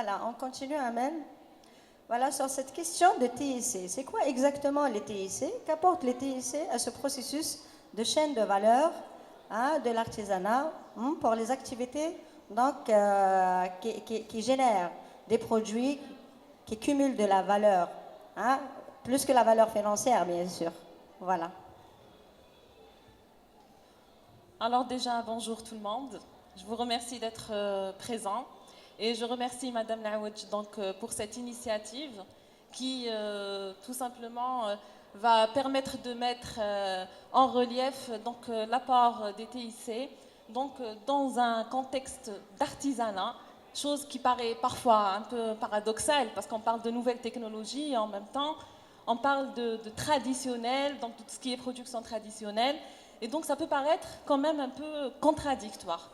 Voilà, on continue, Amen. Voilà, sur cette question de TIC. C'est quoi exactement les TIC? Qu'apportent les TIC à ce processus de chaîne de valeur de l'artisanat pour les activités donc, qui génèrent des produits qui cumulent de la valeur, plus que la valeur financière, bien sûr. Voilà. Alors déjà, bonjour tout le monde. Je vous remercie d'être présent et je remercie Madame Laouedj pour cette initiative qui tout simplement va permettre de mettre en relief l'apport des TIC dans un contexte d'artisanat, chose qui paraît parfois un peu paradoxale parce qu'on parle de nouvelles technologies et en même temps on parle de traditionnel, donc tout ce qui est production traditionnelle. Et donc ça peut paraître quand même un peu contradictoire.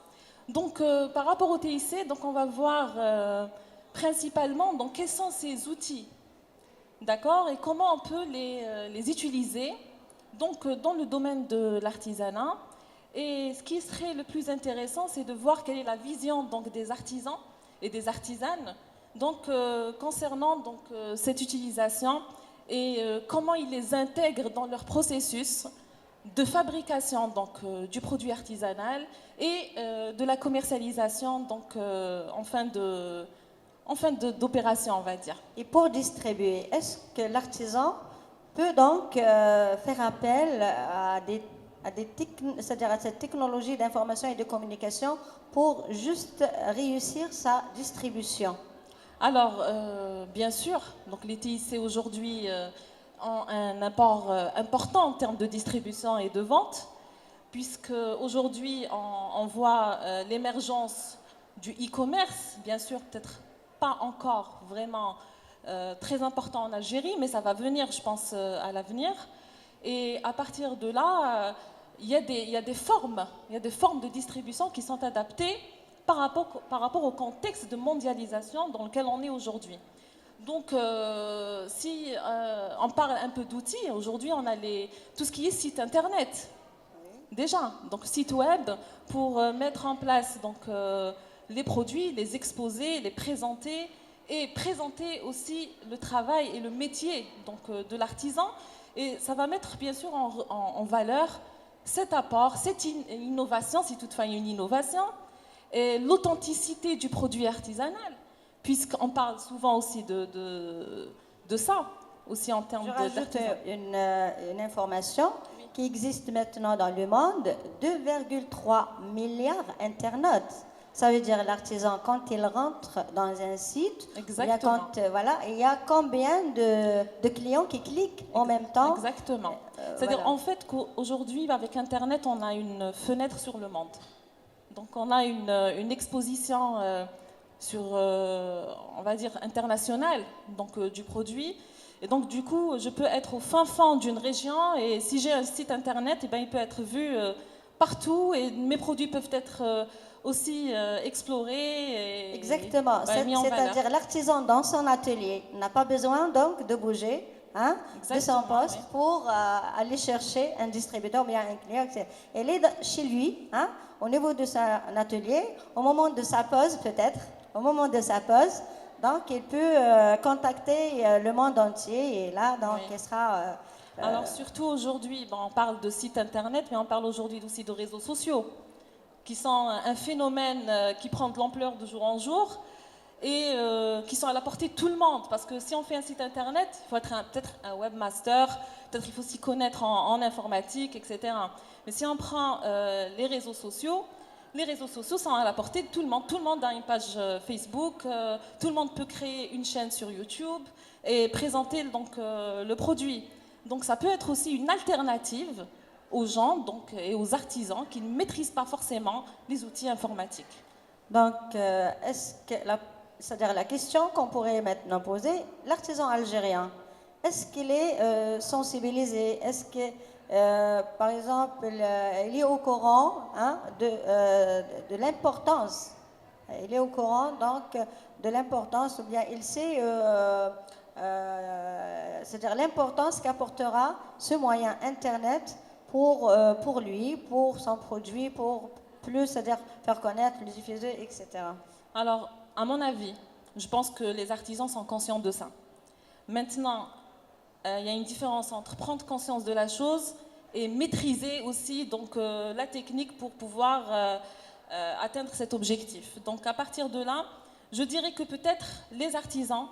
Donc par rapport au TIC, donc on va voir principalement donc, quels sont ces outils, d'accord, et comment on peut les utiliser donc, dans le domaine de l'artisanat. Et ce qui serait le plus intéressant, c'est de voir quelle est la vision donc, des artisans et des artisanes donc, concernant donc, cette utilisation et comment ils les intègrent dans leur processus de fabrication du produit artisanal et de la commercialisation en fin d'opération, on va dire. Et pour distribuer, est-ce que l'artisan peut donc faire appel c'est-à-dire à cette technologie d'information et de communication pour juste réussir sa distribution? Alors, bien sûr, donc les TIC aujourd'hui ont un apport important en termes de distribution et de vente, puisque aujourd'hui on voit l'émergence du e-commerce, bien sûr, peut-être pas encore vraiment très important en Algérie, mais ça va venir, je pense, à l'avenir. Et à partir de là, il y a des formes de distribution qui sont adaptées par rapport au contexte de mondialisation dans lequel on est aujourd'hui. Donc, si on parle un peu d'outils, aujourd'hui on a tout ce qui est site internet. Déjà, donc site web pour mettre en place les produits, les exposer, les présenter et présenter aussi le travail et le métier de l'artisan. Et ça va mettre bien sûr en valeur cet apport, cette innovation, si toutefois il y a une innovation, et l'authenticité du produit artisanal, puisqu'on parle souvent aussi de ça, aussi en termes Je rajoute d'artisan. une information qui existe maintenant dans le monde, 2,3 milliards d'internautes. Ça veut dire l'artisan, quand il rentre dans un site, Exactement. Il y a combien de clients qui cliquent en même temps? Exactement. C'est-à-dire en fait qu'aujourd'hui, avec Internet, on a une fenêtre sur le monde. Donc on a une exposition sur, on va dire, internationale du produit. Et donc du coup, je peux être au fin fond d'une région et si j'ai un site Internet, eh ben, il peut être vu partout et mes produits peuvent être aussi explorés. Exactement. C'est-à-dire l'artisan dans son atelier n'a pas besoin donc de bouger de son poste pour aller chercher un distributeur ou bien un client. Elle est chez lui, au niveau de son atelier, au moment de sa pause peut-être, au moment de sa pause, donc il peut contacter le monde entier et là donc il sera... Alors surtout aujourd'hui, on parle de site internet, mais on parle aujourd'hui aussi de réseaux sociaux, qui sont un phénomène qui prend de l'ampleur de jour en jour et qui sont à la portée de tout le monde. Parce que si on fait un site internet, il faut être peut-être un webmaster, peut-être il faut s'y connaître en informatique, etc. Mais si on prend les réseaux sociaux sont à la portée de tout le monde. Tout le monde a une page Facebook, tout le monde peut créer une chaîne sur YouTube et présenter le produit. Donc ça peut être aussi une alternative aux gens et aux artisans qui ne maîtrisent pas forcément les outils informatiques. Donc, c'est-à-dire la question qu'on pourrait maintenant poser, l'artisan algérien, est-ce qu'il est sensibilisé? Est-ce que, par exemple, il est au courant de l'importance? Il est au courant donc de l'importance, ou bien il sait, c'est-à-dire l'importance qu'apportera ce moyen Internet pour lui, pour son produit, pour plus, c'est-à-dire faire connaître, le diffuser, etc. Alors, à mon avis, Je pense que les artisans sont conscients de ça. Maintenant, il y a une différence entre prendre conscience de la chose et maîtriser aussi donc, la technique pour pouvoir atteindre cet objectif. Donc à partir de là, je dirais que peut-être les artisans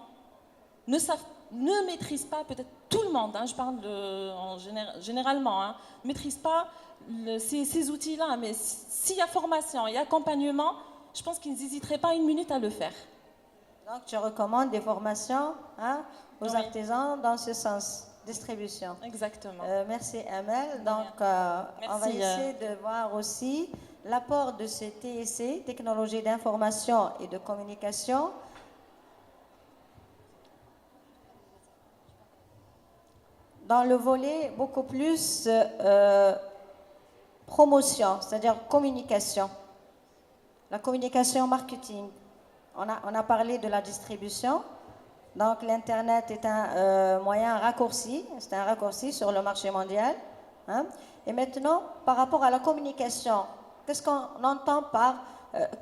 ne maîtrisent pas, peut-être tout le monde, hein, je parle généralement, hein, ne maîtrise pas ces outils-là, mais s'il y a formation et accompagnement, je pense qu'ils n'hésiteraient pas une minute à le faire. Donc, tu recommandes des formations, hein, aux Oui. artisans dans ce sens, distribution. Exactement. Merci Amel. Donc, Merci, on va essayer de voir aussi l'apport de ces TIC, technologies d'information et de communication, dans le volet beaucoup plus promotion, c'est-à-dire communication, la communication marketing. On a parlé de la distribution. Donc l'Internet est un moyen raccourci, c'est un raccourci sur le marché mondial. Hein. Et maintenant, par rapport à la communication, qu'est-ce qu'on entend par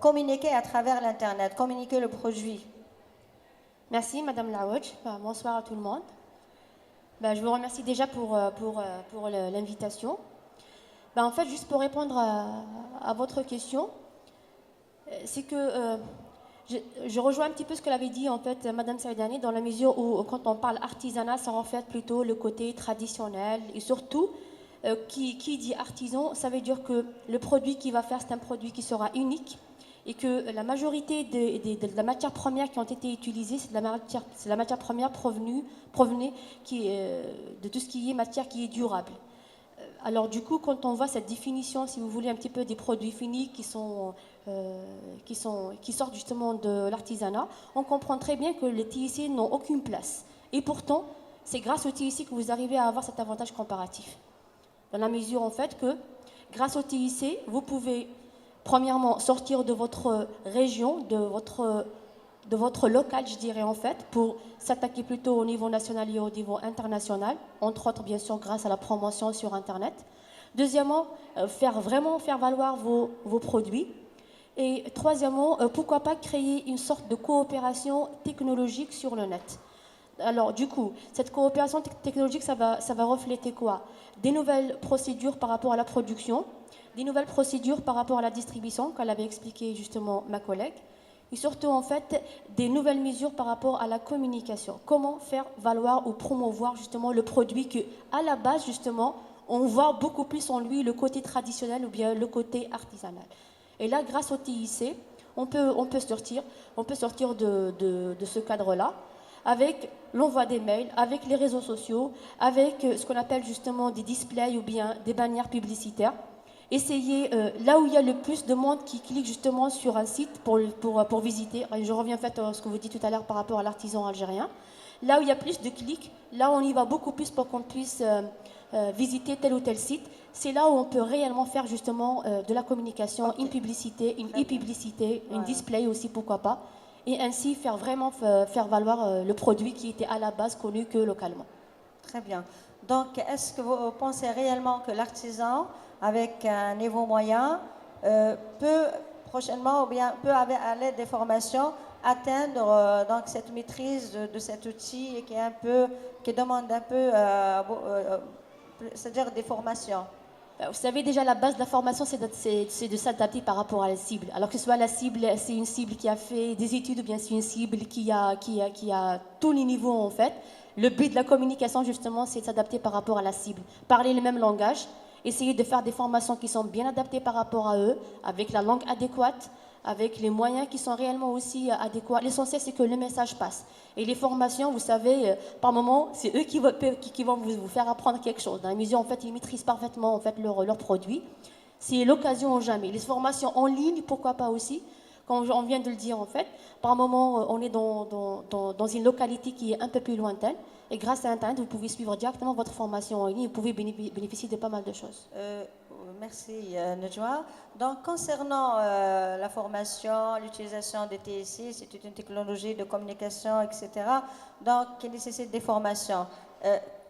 communiquer à travers l'Internet, communiquer le produit? Merci Madame Laouch, bonsoir à tout le monde. Je vous remercie déjà pour l'invitation. En fait, juste pour répondre à votre question, c'est que je rejoins un petit peu ce que l'avait dit en fait Madame Saïdani, dans la mesure où quand on parle artisanat, ça reflète plutôt le côté traditionnel et surtout qui dit artisan, ça veut dire que le produit qu'il va faire, c'est un produit qui sera unique et que la majorité de la matière première qui ont été utilisées, c'est la matière première provenue de tout ce qui est matière qui est durable. Alors du coup, quand on voit cette définition, si vous voulez, un petit peu des produits finis qui sortent justement de l'artisanat, on comprend très bien que les TIC n'ont aucune place. Et pourtant, c'est grâce aux TIC que vous arrivez à avoir cet avantage comparatif. Dans la mesure en fait que, grâce aux TIC, vous pouvez premièrement sortir de votre région, de votre local, je dirais en fait, pour s'attaquer plutôt au niveau national et au niveau international, entre autres bien sûr grâce à la promotion sur Internet. Deuxièmement, vraiment faire valoir vos produits. Et troisièmement, pourquoi pas créer une sorte de coopération technologique sur le net. Alors du coup, cette coopération technologique, ça va refléter quoi? Des nouvelles procédures par rapport à la production, des nouvelles procédures par rapport à la distribution, comme l'avait expliqué justement ma collègue, et surtout en fait des nouvelles mesures par rapport à la communication. Comment faire valoir ou promouvoir justement le produit que, à la base justement, on voit beaucoup plus en lui le côté traditionnel ou bien le côté artisanal. Et là, grâce au TIC, on peut sortir de ce cadre-là avec l'envoi des mails, avec les réseaux sociaux, avec ce qu'on appelle justement des displays ou bien des bannières publicitaires. Essayez là où il y a le plus de monde qui clique justement sur un site pour visiter. Je reviens en fait à ce que vous dites tout à l'heure par rapport à l'artisan algérien. Là où il y a plus de clics, là on y va beaucoup plus pour qu'on puisse visiter tel ou tel site. C'est là où on peut réellement faire justement de la communication, une publicité, une e-publicité, une display aussi, pourquoi pas. Et ainsi faire valoir le produit qui était à la base connu que localement. Très bien. Donc, est-ce que vous pensez réellement que l'artisan, avec un niveau moyen, peut prochainement, ou bien peut, à l'aide des formations, atteindre donc cette maîtrise de cet outil et qui demande un peu, c'est-à-dire des formations? Vous savez, déjà, la base de la formation, c'est de s'adapter par rapport à la cible. Alors que ce soit la cible, c'est une cible qui a fait des études ou bien c'est une cible qui a tous les niveaux, en fait. Le but de la communication, justement, c'est de s'adapter par rapport à la cible. Parler le même langage, essayer de faire des formations qui sont bien adaptées par rapport à eux, avec la langue adéquate, avec les moyens qui sont réellement aussi adéquats. L'essentiel, c'est que le message passe. Et les formations, vous savez, par moment, c'est eux qui vont vous faire apprendre quelque chose. Dans la mesure, en fait, ils maîtrisent parfaitement en fait, leurs produits. C'est l'occasion ou jamais. Les formations en ligne, pourquoi pas aussi? Comme on vient de le dire, en fait, par moment, on est dans une localité qui est un peu plus lointaine. Et grâce à Internet, vous pouvez suivre directement votre formation en ligne. Vous pouvez bénéficier de pas mal de choses. Merci Najwa. Donc concernant la formation, l'utilisation des TIC, c'est une technologie de communication, etc. Donc qui nécessite des formations.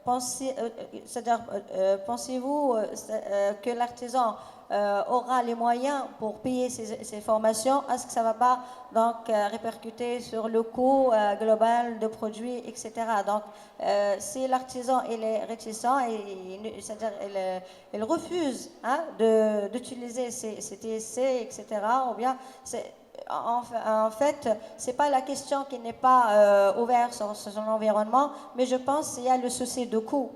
Pensez-vous que l'artisan aura les moyens pour payer ces formations, est-ce que ça ne va pas donc répercuter sur le coût global de produits, etc. Donc, si l'artisan il est réticent, c'est-à-dire il refuse hein, d'utiliser ces TSC, etc., ou bien en fait, ce n'est pas la question qui n'est pas ouverte sur son environnement, mais je pense qu'il y a le souci de coût.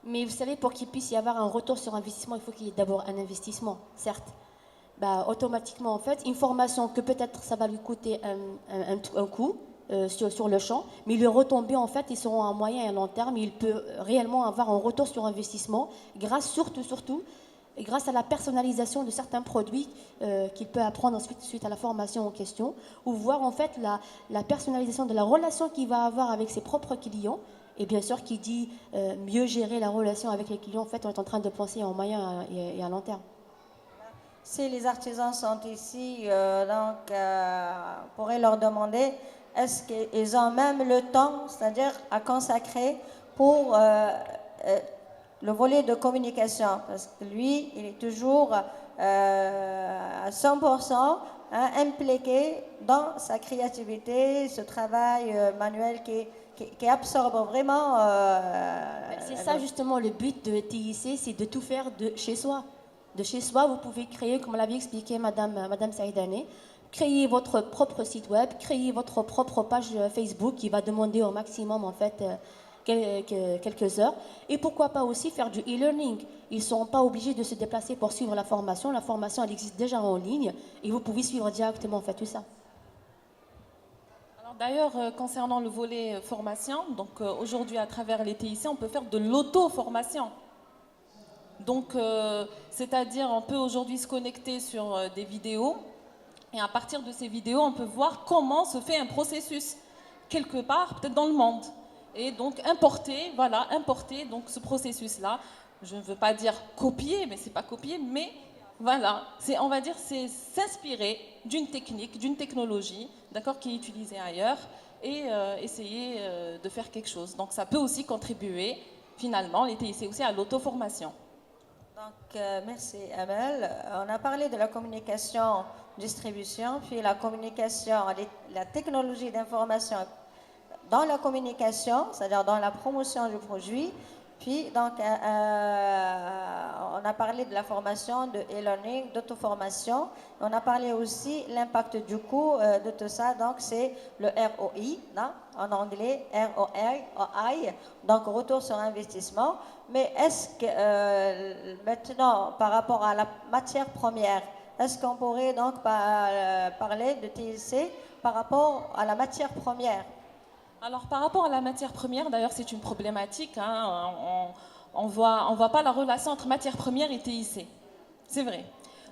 Mais vous savez, pour qu'il puisse y avoir un retour sur investissement, il faut qu'il y ait d'abord un investissement, certes. Bah, automatiquement, en fait, une formation que peut-être ça va lui coûter un coût sur le champ, mais les retombées, en fait, ils seront à moyen et à long terme. Il peut réellement avoir un retour sur investissement grâce, surtout, grâce à la personnalisation de certains produits qu'il peut apprendre ensuite suite à la formation en question, ou voir en fait la personnalisation de la relation qu'il va avoir avec ses propres clients. Et bien sûr, qui dit mieux gérer la relation avec les clients, en fait, on est en train de penser en moyen et à long terme. Si les artisans sont ici, on pourrait leur demander, est-ce qu'ils ont même le temps, c'est-à-dire à consacrer pour le volet de communication? Parce que lui, il est toujours à 100% hein, impliqué dans sa créativité, ce travail manuel qui absorbe vraiment. C'est ça justement le but de TIC, c'est de tout faire de chez soi. De chez soi, vous pouvez créer, comme l'avait expliqué Madame Saïdane, créer votre propre site web, créer votre propre page Facebook qui va demander au maximum en fait quelques heures. Et pourquoi pas aussi faire du e-learning. Ils ne sont pas obligés de se déplacer pour suivre la formation. La formation, elle existe déjà en ligne et vous pouvez suivre directement en fait tout ça. D'ailleurs, concernant le volet formation, donc aujourd'hui à travers les TIC, on peut faire de l'auto-formation. Donc, c'est-à-dire on peut aujourd'hui se connecter sur des vidéos et à partir de ces vidéos, on peut voir comment se fait un processus quelque part, peut-être dans le monde. Et donc importer donc ce processus-là. Je ne veux pas dire copier, mais c'est pas copier, mais voilà, on va dire c'est s'inspirer d'une technique, d'une technologie, d'accord, qui est utilisée ailleurs et essayer de faire quelque chose. Donc ça peut aussi contribuer finalement les TIC aussi à l'auto-formation. Donc, merci Amel. On a parlé de la communication distribution, puis la communication, la technologie d'information dans la communication, c'est-à-dire dans la promotion du produit. Puis, donc, on a parlé de la formation, de e-learning, d'auto-formation. On a parlé aussi de l'impact du coût de tout ça. Donc, c'est le ROI, non? En anglais, ROI, donc retour sur investissement. Mais est-ce que maintenant, par rapport à la matière première, est-ce qu'on pourrait donc parler de TIC par rapport à la matière première? Alors, par rapport à la matière première, d'ailleurs, c'est une problématique. Hein, on voit pas la relation entre matière première et TIC. C'est vrai.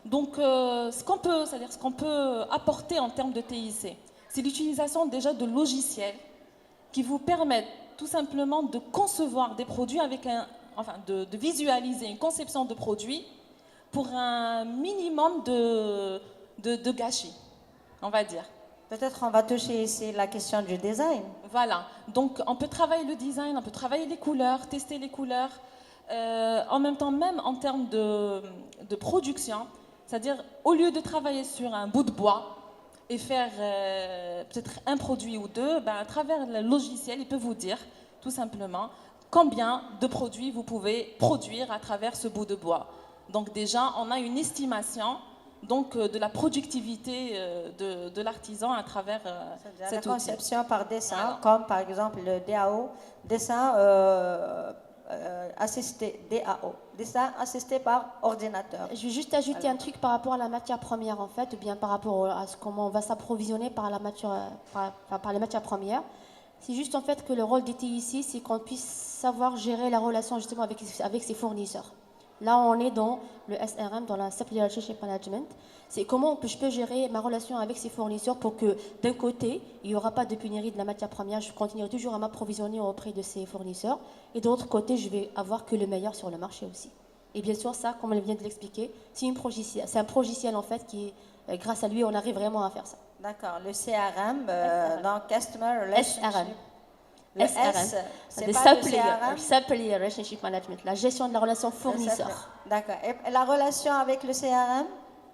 Donc, ce qu'on peut apporter en termes de TIC, c'est l'utilisation déjà de logiciels qui vous permettent tout simplement de concevoir des produits de visualiser une conception de produit pour un minimum de gâchis, on va dire. Peut-être on va toucher ici la question du design. Voilà, donc on peut travailler le design, on peut travailler les couleurs, tester les couleurs, en même temps même en termes de production, c'est-à-dire au lieu de travailler sur un bout de bois et faire peut-être un produit ou deux, à travers le logiciel, il peut vous dire tout simplement combien de produits vous pouvez produire à travers ce bout de bois. Donc déjà, on a une estimation donc de la productivité de l'artisan à travers cette conception par dessin, voilà. Comme par exemple le DAO, dessin assisté, DAO, dessin assisté par ordinateur. Je vais juste ajouter un truc par rapport à la matière première en fait, ou bien par rapport à comment on va s'approvisionner par les matières premières. C'est juste en fait que le rôle des TIC, c'est qu'on puisse savoir gérer la relation justement avec ses fournisseurs. Là, on est dans le SRM, dans la Supply Relationship Management. C'est comment je peux gérer ma relation avec ces fournisseurs pour que, d'un côté, il n'y aura pas de pénurie de la matière première, je continuerai toujours à m'approvisionner auprès de ces fournisseurs. Et de l'autre côté, je vais avoir que le meilleur sur le marché aussi. Et bien sûr, ça, comme elle vient de l'expliquer, c'est un progiciel en fait qui, grâce à lui, on arrive vraiment à faire ça. D'accord, le CRM, donc Customer Relationship. Le SRM. S, c'est Le pas le Supplier CRM. Supplier Relationship Management, la gestion de la relation Le fournisseur. D'accord. Et la relation avec le CRM?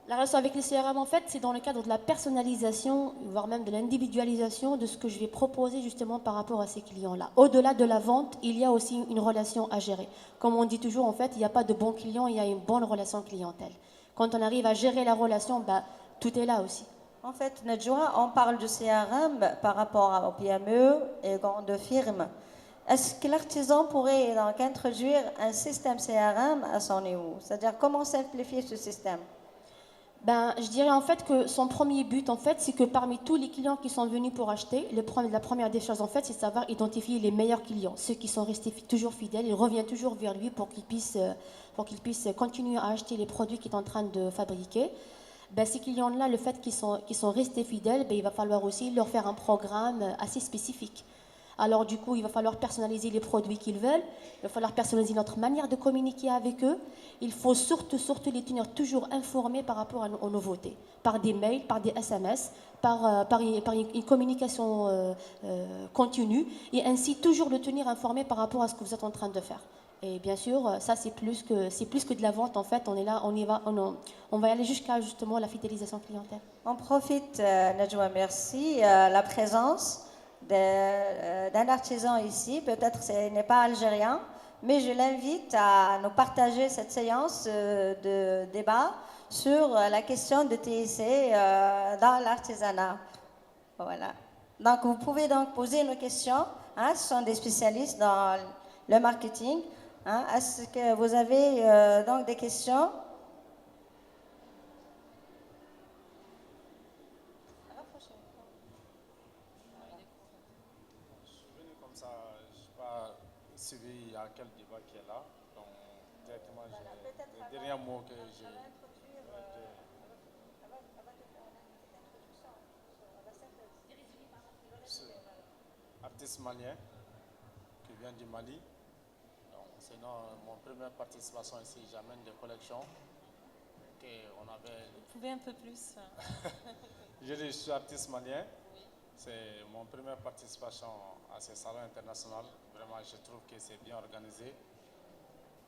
La relation avec les CRM, en fait, c'est dans le cadre de la personnalisation, voire même de l'individualisation de ce que je vais proposer justement par rapport à ces clients-là. Au-delà de la vente, il y a aussi une relation à gérer. Comme on dit toujours, en fait, il n'y a pas de bons clients, il y a une bonne relation clientèle. Quand on arrive à gérer la relation, bah, tout est là aussi. En fait, Najwa, on parle de CRM par rapport aux PME et grandes firmes. Est-ce que l'artisan pourrait donc introduire un système CRM à son niveau? C'est-à-dire comment simplifier ce système? Ben, je dirais en fait que son premier but, en fait, c'est que parmi tous les clients qui sont venus pour acheter, la première des choses, en fait, c'est de savoir identifier les meilleurs clients, ceux qui sont restés toujours fidèles. Ils reviennent toujours vers lui pour qu'il puisse continuer à acheter les produits qu'il est en train de fabriquer. Ben, ces clients-là, le fait qu'ils sont restés fidèles, ben, il va falloir aussi leur faire un programme assez spécifique. Alors du coup, il va falloir personnaliser les produits qu'ils veulent, il va falloir personnaliser notre manière de communiquer avec eux. Il faut surtout les tenir toujours informés par rapport aux nouveautés, par des mails, par des SMS, par une communication continue, et ainsi toujours le tenir informé par rapport à ce que vous êtes en train de faire. Et bien sûr, ça c'est plus que de la vente en fait. On est là, on va aller jusqu'à justement la fidélisation clientèle. On profite, Najwa, merci, la présence d'un artisan ici. Peut-être ce n'est pas algérien, mais je l'invite à nous partager cette séance de débat sur la question de TIC dans l'artisanat. Voilà. Donc, vous pouvez donc poser nos questions. Hein, ce sont des spécialistes dans le marketing. Hein. Est-ce que vous avez donc des questions? Suivi, il y a quel débat qui est là. Donc, directement, le dernier mot que j'ai. Artiste malien qui vient du Mali. Donc, sinon, mon première participation ici, j'amène des collections qu'on avait. Vous pouvez un peu plus. Je suis artiste malien. C'est mon première participation à ce salon international. Vraiment, je trouve que c'est bien organisé.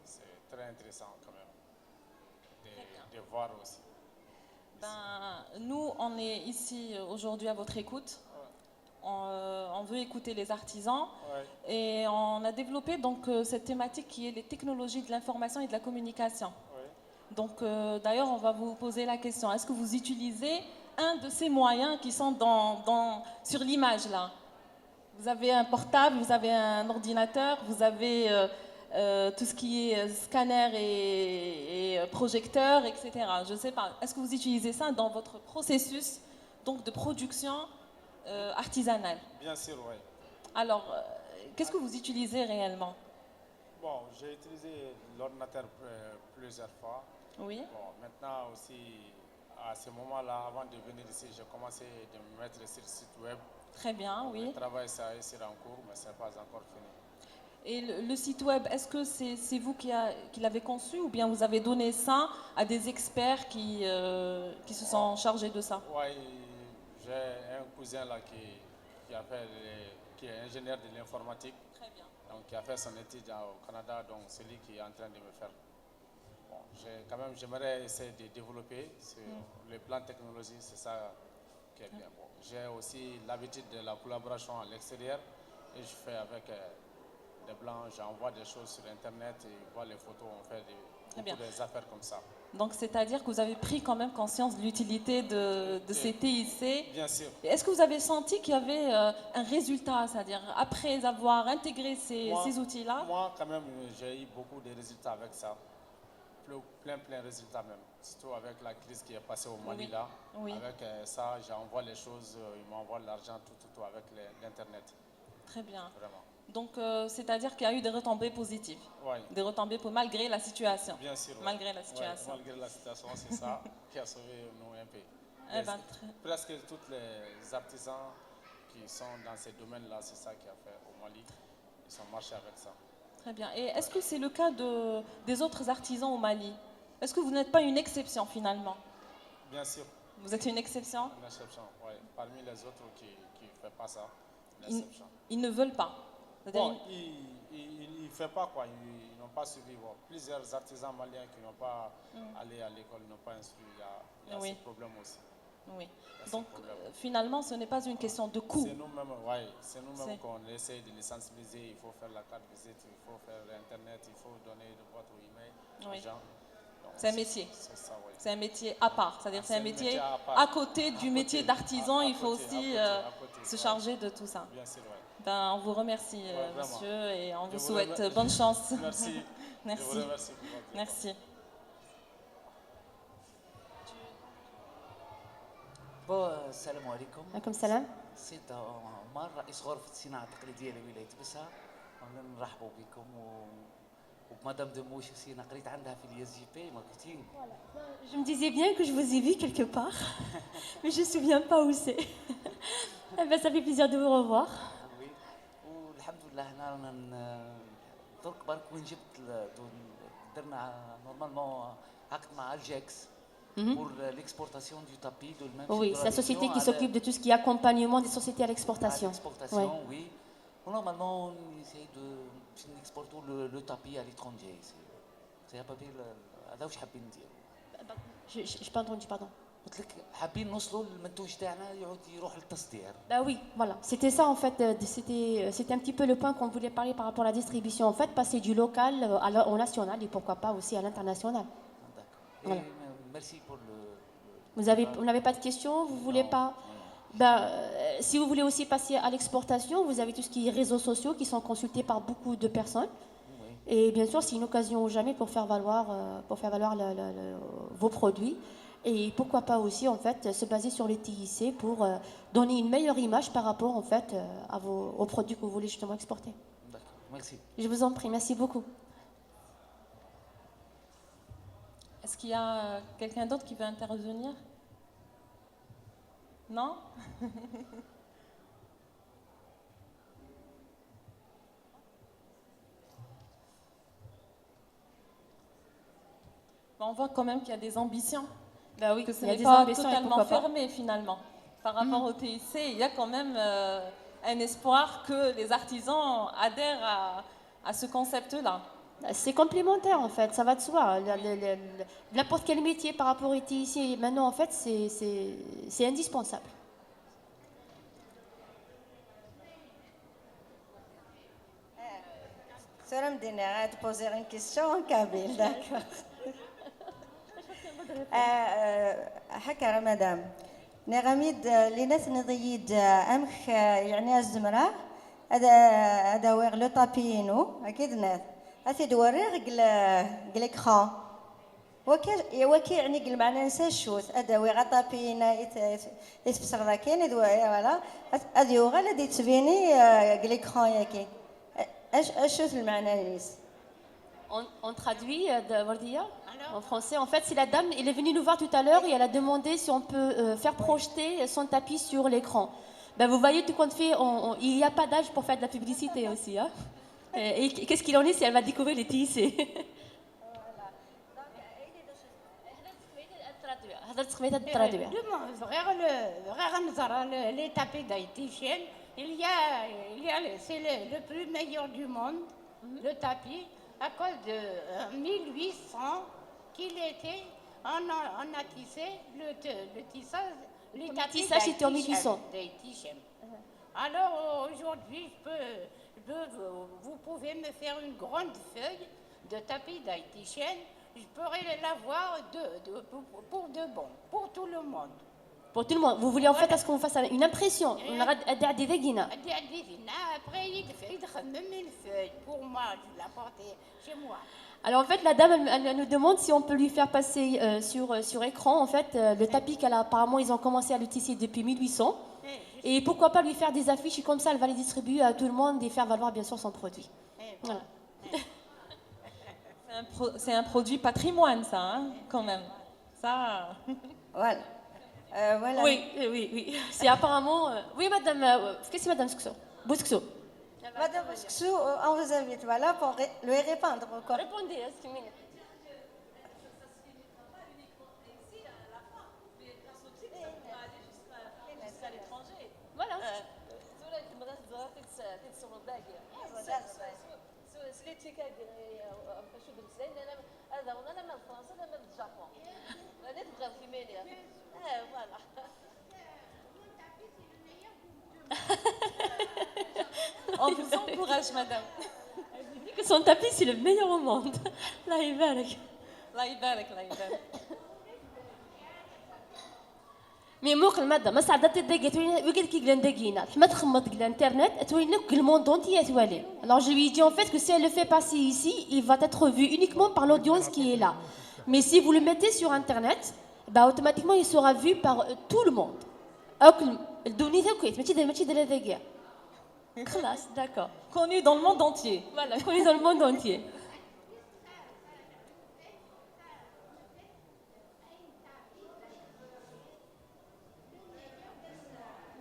C'est très intéressant quand même de voir aussi. Ben, nous, on est ici aujourd'hui à votre écoute. On veut écouter les artisans. Ouais. Et on a développé donc cette thématique qui est les technologies de l'information et de la communication. Ouais. Donc d'ailleurs, on va vous poser la question. Est-ce que vous utilisez un de ces moyens qui sont sur l'image là? Vous avez un portable, vous avez un ordinateur, vous avez tout ce qui est scanner et projecteur, etc. Je ne sais pas. Est-ce que vous utilisez ça dans votre processus donc, de production artisanale? Bien sûr, oui. Alors, qu'est-ce que vous utilisez réellement? Bon, j'ai utilisé l'ordinateur plusieurs fois. Oui. Bon, maintenant aussi, à ce moment-là, avant de venir ici, j'ai commencé de me mettre sur le site web. Très bien, oui. Le travail, ça est en cours, mais ce n'est pas encore fini. Et le site web, est-ce que c'est vous qui l'avez conçu ou bien vous avez donné ça à des experts qui se sont chargés de ça? Oui, j'ai un cousin là qui est ingénieur de l'informatique. Très bien. Donc, qui a fait son étude au Canada, donc c'est lui qui est en train de me faire. Bon, j'aimerais essayer de développer sur le plan technologie, c'est ça qui est bien. Bon, j'ai aussi l'habitude de la collaboration à l'extérieur et je fais avec des blancs, j'envoie des choses sur Internet et ils voient les photos, on fait des affaires comme ça. Donc, c'est-à-dire que vous avez pris quand même conscience de l'utilité de ces TIC. Bien sûr. Est-ce que vous avez senti qu'il y avait un résultat, c'est-à-dire après avoir intégré ces outils-là? Moi, quand même, j'ai eu beaucoup de résultats avec ça. Plein de résultats même. Surtout avec la crise qui est passée au Mali là. Oui. Avec ça, j'envoie les choses, ils m'envoient l'argent, tout avec l'Internet. Très bien. Vraiment. Donc, c'est-à-dire qu'il y a eu des retombées positives. Oui. Des retombées malgré la situation. Bien sûr. Malgré la situation. Malgré la situation, c'est ça qui a sauvé nous un peu. Presque tous les artisans qui sont dans ces domaines-là, c'est ça qui a fait au Mali. Ils ont marché avec ça. Très bien. Et est-ce que c'est le cas des autres artisans au Mali? Est-ce que vous n'êtes pas une exception finalement? Bien sûr. Vous êtes une exception? Une exception, oui. Parmi les autres qui ne font pas ça, une exception. Ils ne veulent pas? C'est-à-dire Bon, il ne fait pas quoi, ils n'ont pas suivi. Bon, plusieurs artisans maliens qui n'ont pas allé à l'école, n'ont pas instruit, il y a Oui. ce problème aussi. Oui. Il y a ce Donc, problème. finalement, ce n'est pas une question de coût. C'est nous-mêmes, ouais, c'est nous-mêmes C'est- qu'on essaie de les sensibiliser. Il faut faire la carte visite, il faut faire Internet, il faut donner votre email Oui. aux gens. Donc, C'est un métier. C'est ça, oui. C'est un métier à part, c'est-à-dire c'est un métier à part. à côté du À métier côté, d'artisan, à il faut côté, aussi à côté, se ouais. charger de tout ça. Bien sûr, ouais. Ben, on vous remercie, Ouais, vraiment. monsieur, et on Je vous vous souhaite remer- bonne chance. Merci. Merci. Je vous remercie pour votre Merci. السلام عليكم. Comme salam. سيد عمر رئيس غرفة الصناعة التقليدية لولاية بسا. نرحبوا بكم ومدام دموش aussi أنا قريت عندها في الياس جي بي ماركتينغ. Je me disais bien que je vous ai vu quelque part, mais je ne me souviens pas où c'est. Eh ben, ça fait plaisir de vous revoir. وي والحمد لله هنا رانا درك برك وين جبت درنا نورمالمون عقد مع الجاكس pour l'exportation du tapis de même. Oui, c'est la société qui s'occupe de tout ce qui est accompagnement des sociétés à l'exportation. L'exportation, oui. Normalement, on essaye d'exporter le tapis à l'étranger. C'est à peu près هذا واش حابين نديرو. Je n'ai pas entendu, pardon. قلت لك حابين نوصلوا المنتوج تاعنا يعود يروح للتصدير. Bah oui, voilà. C'était ça en fait. C'était un petit peu le point qu'on voulait parler par rapport à la distribution. En fait, passer du local au national et pourquoi pas aussi à l'international. D'accord. Voilà. Merci pour le. Vous n'avez pas de questions? Vous voulez pas? Ben, si vous voulez aussi passer à l'exportation, vous avez tout ce qui est réseaux sociaux qui sont consultés par beaucoup de personnes. Oui. Et bien sûr, c'est une occasion ou jamais pour faire valoir vos produits. Et pourquoi pas aussi en fait se baser sur les TIC pour donner une meilleure image par rapport en fait aux produits que vous voulez justement exporter. D'accord. Merci. Je vous en prie, merci beaucoup. Est-ce qu'il y a quelqu'un d'autre qui veut intervenir? Non? On voit quand même qu'il y a des ambitions, Bah oui, que ce il y a n'est des pas ambitions et totalement pourquoi pas. fermé finalement. Par rapport au TIC, il y a quand même un espoir que les artisans adhèrent à ce concept-là. C'est complémentaire en fait, ça va de soi. N'importe quel métier par rapport au TIC maintenant en fait c'est indispensable. Salam Dina, te poser une question en kabyle, d'accord. حكى مدام نغميد لناس نضيد امخ يعني الزمرة هذا ويغ لو طابينو اكيد ناس هاتي دوريغ قل وكي يعني قل معنا نسى الشوت هذا ويغ طابينا يتفسر ذاكين فوالا هذا يوغا الذي تبيني قل اكران ياكي اش شوت المعنى نيس. On traduit Wardia en français. En fait, c'est la dame, elle est venue nous voir tout à l'heure et elle a demandé si on peut faire projeter son tapis sur l'écran. Ben, vous voyez, tout compte fait, il n'y a pas d'âge pour faire de la publicité aussi. Hein. Et qu'est-ce qu'il en est si elle va découvrir les TIC? Les tapis d'haïtienne, c'est le plus meilleur du monde, le tapis, à cause de 1800 qu'il était, on a tissé le tissage, les tapis tissage c'était en 1800. d'haïtienne. Alors aujourd'hui, vous pouvez me faire une grande feuille de tapis d'haïtienne, je pourrais l'avoir pour de bon, pour tout le monde. Pour tout le monde. Vous voulez en fait à ce qu'on fasse une impression. On aura des véguines. Après, il même une feuille. Pour moi, je l'ai apporté chez moi. Alors en fait, la dame, elle nous demande si on peut lui faire passer sur écran en fait le tapis qu'elle a apparemment ils ont commencé à le tisser depuis 1800. Et pourquoi pas lui faire des affiches et comme ça, elle va les distribuer à tout le monde et faire valoir bien sûr son produit. Voilà. C'est un produit patrimoine, ça, hein, quand même. Ça. Voilà. Voilà. Oui. C'est apparemment. Oui, madame. Qu'est-ce que c'est, madame Skso? Bouskso. Madame Bouskso, on vous invite voilà, pour lui répondre encore. Répondez, est-ce que. Voilà. قلتي كديري شو قلت لي انا هذا انا من فرنسا انا من الجابون انا تبغي كيمينيا فوالا On vous encourage, madame. Que son tapis, c'est le meilleur au monde. Là, il va avec. الله يبارك الله يبارك. مي موق الماده ما سعدت تدقي توين وقال كي قلان دقينا حما تخمط قلان انترنت توين كل الموند اونتي توالي. Alors je lui dis en fait que si elle le fait passer ici, il va être vu uniquement par l'audience qui est là. Mais si vous le mettez sur internet, bah automatiquement il sera vu par tout le monde. الدوني تاكويت ماشي دايره دقيقه. خلاص d'accord. Connu dans le monde entier. Voilà, connu dans le monde entier.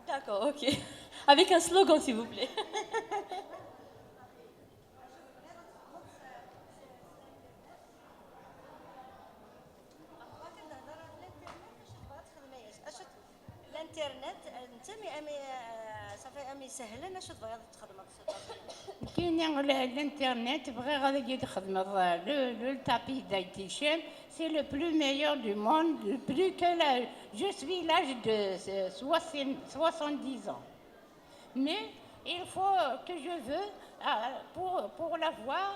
D'accord, ok. Avec un slogan, s'il vous plaît. الانترنت انت صافي امي سهله اش تبغي تخدم كي نقول الانترنت بغي غادي تخدم le tapis diététicien, c'est le plus meilleur du monde, plus que je suis l'âge de 70 ans. Mais il faut que je veux pour la voir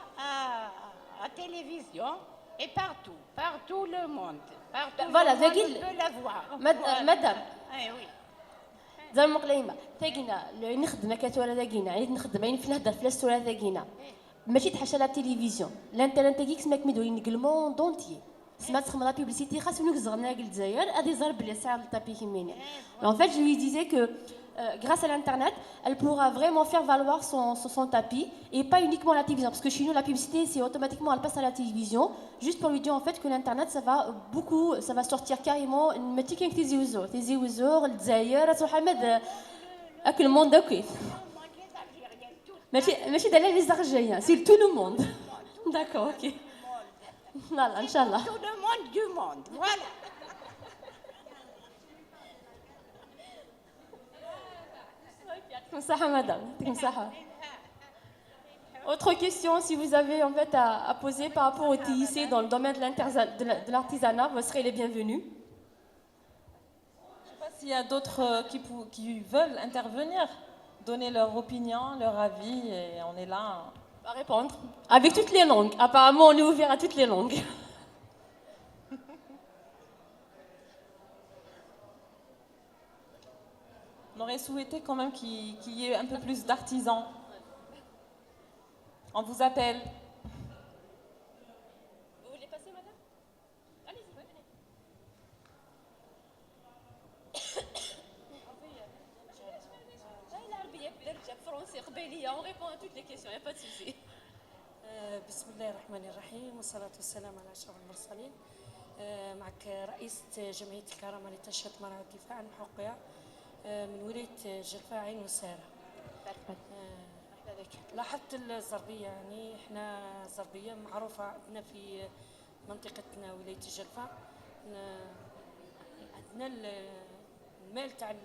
à télévision et partout le monde. Partout Voilà, le monde Vagil. peut la voir. Madame. Eh oui. زعما قليمه تاقينا نخدم كاتولا تاقينا عيد نخدم عين في نهضر في لاستولا تاقينا ماشي تحشى لا تلفزيون الانترنت تاعك سماك مدوين الموند دونتي سمعت تخمم لا بيبليسيتي خاص ونك زغنا قل الجزائر غادي زار بلي ساعه الطابي كيميني en fait je lui disais que grâce à l'internet elle pourra vraiment faire valoir son tapis et pas uniquement la télévision parce que chez nous la publicité c'est automatiquement elle passe à la télévision juste pour lui dire en fait que l'internet ça va sortir carrément ماشي كاين تيزي وزور الجزائر صح حمد اكل الموند كيف ماشي دايره لي زارجيان سي تو لو موند داكور اوكي لا ان شاء الله Tout le monde du monde, voilà. يعطيكم الصحة مدام يعطيكم الصحة. Autre question, si vous avez en fait à poser par rapport au TIC dans le domaine de l'artisanat, vous serez les bienvenus. Je ne sais pas s'il y a d'autres qui veulent intervenir, donner leur opinion, leur avis, et on est là. À répondre. Avec toutes les langues. Apparemment, on est ouvert à toutes les langues. On aurait souhaité quand même qu'il y ait un peu plus d'artisans. On vous appelle. Vous voulez passer, madame? Allez-y, venez. Français, on répond à toutes les questions, il n'y a pas de souci. بسم الله الرحمن الرحيم والصلاة والسلام على أشرف المرسلين. معك رئيسة جمعية الكرامة لتنشيط مرأة الدفاع عن حقوقها من ولاية جلفة عين وسارة. لاحظت الزربية يعني احنا الزربية معروفة عندنا في منطقتنا ولاية جلفة عندنا المال تاع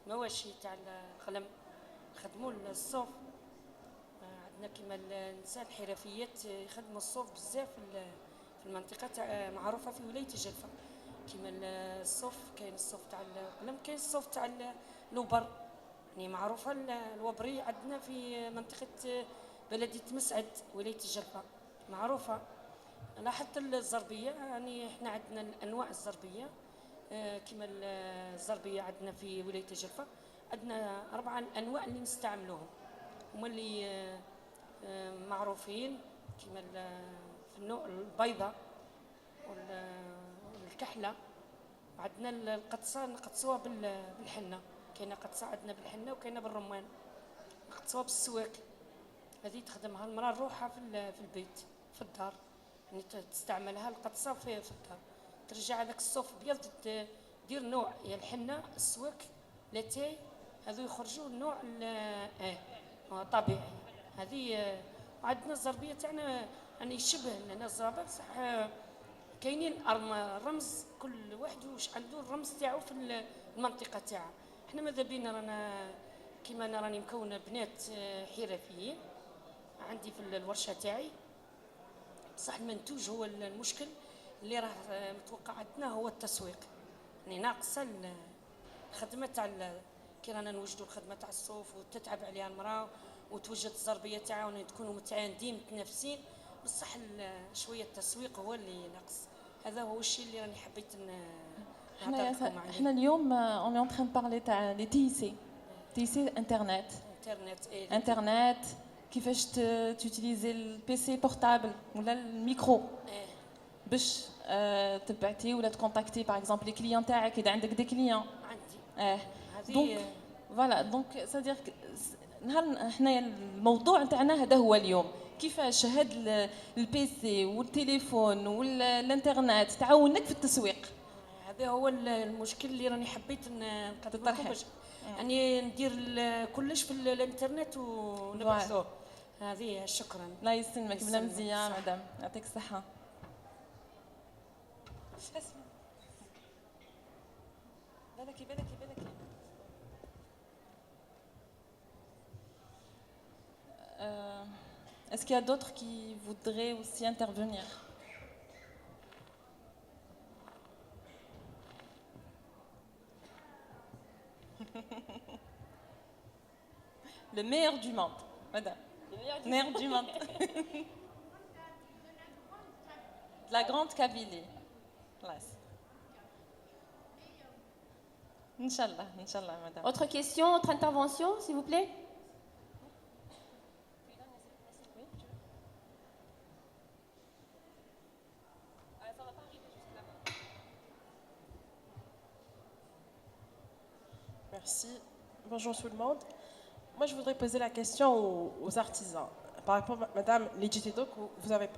المواشي تاع الغنم خدموا الصوف عندنا كما النساء الحرفيات يخدموا الصوف بزاف في المنطقة معروفة في ولاية جلفة كما الصوف كاين الصوف تاع الغنم كاين الصوف تاع الوبر يعني معروفة الوبري عندنا في منطقة بلدية مسعد ولاية جلفة معروفة. لاحظت الزربية يعني احنا عندنا الأنواع الزربية كما الزربية عندنا في ولاية جلفة عندنا 4 أنواع اللي نستعملوهم هما اللي معروفين كما في النوع البيضة والكحلة عندنا القطصة نقطصوها بالحنة كاينه قطصه عندنا بالحنه وكاينه بالرمان نقطصوها بالسواك هذه تخدمها المراه نروحها في البيت في الدار يعني تستعملها القطصه في الدار ترجع هذاك الصوف ابيض دير نوع يا الحنه السواك لاتاي هذو يخرجوا النوع طبيعي هذه عندنا الزربيه تاعنا يعني يشبه لنا الزرابه بصح كاينين الرمز كل واحد واش عنده الرمز تاعو في المنطقه تاعها. احنا ماذا بينا رانا كيما انا راني مكونه بنات حرفيين عندي في الورشه تاعي، بصح المنتوج هو المشكل اللي راه متوقع عندنا هو التسويق. يعني ناقصه الخدمه تاع كي رانا نوجدوا الخدمه تاع الصوف وتتعب عليها المراه وتوجد الزربيه تاعها ونكونوا متعاندين متنافسين، بصح شويه التسويق هو اللي ناقص. هذا هو الشيء اللي راني حبيت نعطيكم عليه. احنا اليوم اون اي اون تران بارلي تاع لي تي سي انترنت. انترنت كيفاش تيوتيليزي البي سي بورتابل ولا الميكرو باش تبعتي ولا تكونتاكتي باغ اكزومبل لي كليون تاعك اذا عندك دي كليون. عندي دونك فوالا دونك سادير نهار حنايا الموضوع نتاعنا هذا هو اليوم، كيفاش هاد البي سي والتليفون والانترنت تعاونك في التسويق. هذا هو المشكل اللي راني حبيت نقدم لكم باش يعني ندير كلش في الانترنت ونبحثوه. هذه شكرا. الله يسلمك بلا مزيان مدام، يعطيك الصحة. بالك. Est-ce qu'il y a d'autres qui voudraient aussi intervenir? Le meilleur du monde, madame. Le meilleur du monde. De la grande Kabylie. Inch'Allah, madame. Autre question, autre intervention, s'il vous plaît? Merci. Bonjour tout le monde. Moi, je voudrais poser la question aux artisans. Par rapport, madame Legitidoc, vous avez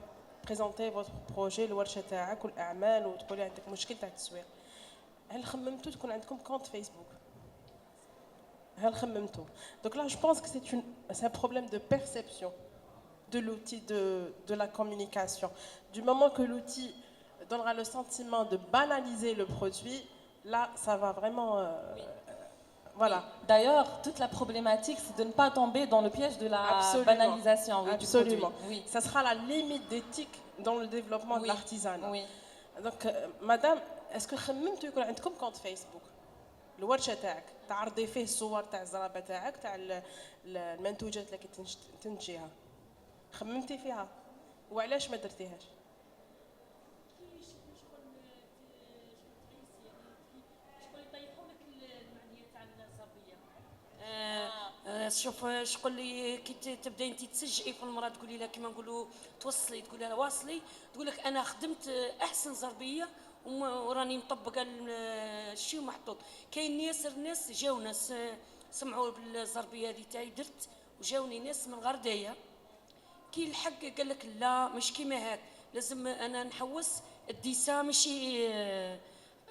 présenté votre projet, le Warsha تاعك والأعمال وتقولي عندك مشكل تاع التسويق. هل خممتوا تكون عندكم كونت فيسبوك؟ هل خممتوا؟ Donc là, je pense que c'est un problème de perception de l'outil de la communication. Du moment que l'outil donnera le sentiment de banaliser le produit, là, ça va vraiment... Voilà. D'ailleurs, toute la problématique, c'est de ne pas tomber dans le piège de la banalisation. Oui, Absolument. Du produit. Oui. Ça sera la limite d'éthique dans le développement de l'artisanat. Oui. Donc, madame, est-ce que خممتوا يكون عندكم كونت فيسبوك؟ الورشه تاعك تعرضي فيه الصور تاع الزرابه تاعك تاع المنتوجات اللي تنتجيها. خممتي فيها؟ وعلاش ما درتيهاش؟ شوف شغل لي كي تبداي انت تسجئي في المراه تقولي لها كيما نقولوا توصلي، تقولي لها واصلي، تقول لك انا خدمت احسن زربيه وراني مطبقه الشيء محطوط. كاين ياسر ناس جاو ناس سمعوا بالزربيه هذه تاعي درت، وجاوني ناس من غردايه كي الحق قال لك لا مش كيما هاك، لازم انا نحوس الديسه ماشي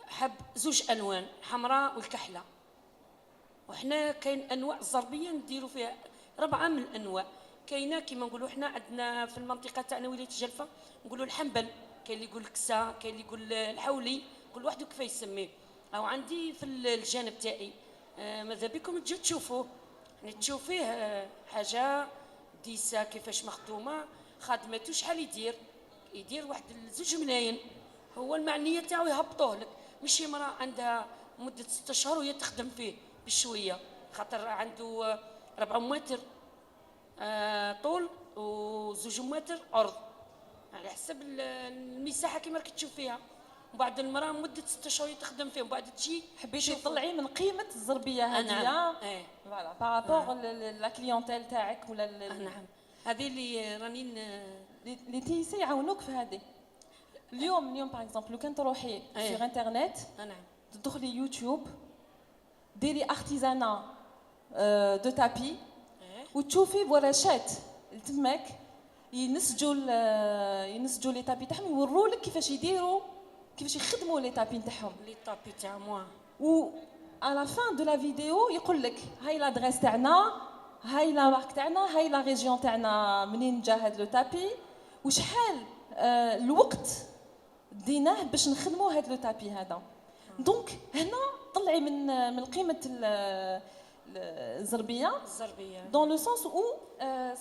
حب زوج الوان حمراء والكحله. وحنا كاين انواع الزربيه نديروا فيها 4 من الانواع. كاينه كيما نقولوا حنا عندنا في المنطقه تاعنا ولايه الجلفه نقولوا الحنبل، كاين اللي يقول الكسا، كاين اللي يقول الحولي، كل واحد كيف يسميه. او عندي في الجانب تاعي ماذا بكم تجوا تشوفوه، يعني تشوفيه حاجه ديسه كيفاش مخدومه خادمته شحال يدير واحد 2 ملايين. هو المعنيه تاعو يهبطوه لك، ماشي امراه عندها مده 6 اشهر وهي تخدم فيه بشويه، خاطر عنده 4 متر طول و2 متر عرض على حسب المساحه كيما راك تشوف فيها. وبعد المراه مده 6 اشهر تخدم فيهم، بعد تجي حبيتي تطلعي من قيمه الزربيه هذه فوالا بارابور لا كليونتيل تاعك ولا نعم. هذه اللي راني لي تي سي يعاونوك في هذه. اليوم باغ اكزومبل لو كان تروحي سيغ انترنت تدخلي يوتيوب ديري ارتيزانا دو تابي وتشوفي ورشات تماك ينسجوا لي تابي تاعهم، يوروا لك كيفاش يديروا كيفاش يخدموا لي تابي تاعهم. لي تابي تاع موا و على فان دو لا فيديو يقول لك هاي لادريس تاعنا، هاي لا مارك تاعنا، هاي لا ريجيون تاعنا منين جا هاد لو تابي وشحال الوقت ديناه باش نخدموا هاد لو تابي هذا. دونك هنا طلعي من قيمه Zarbia, dans le sens où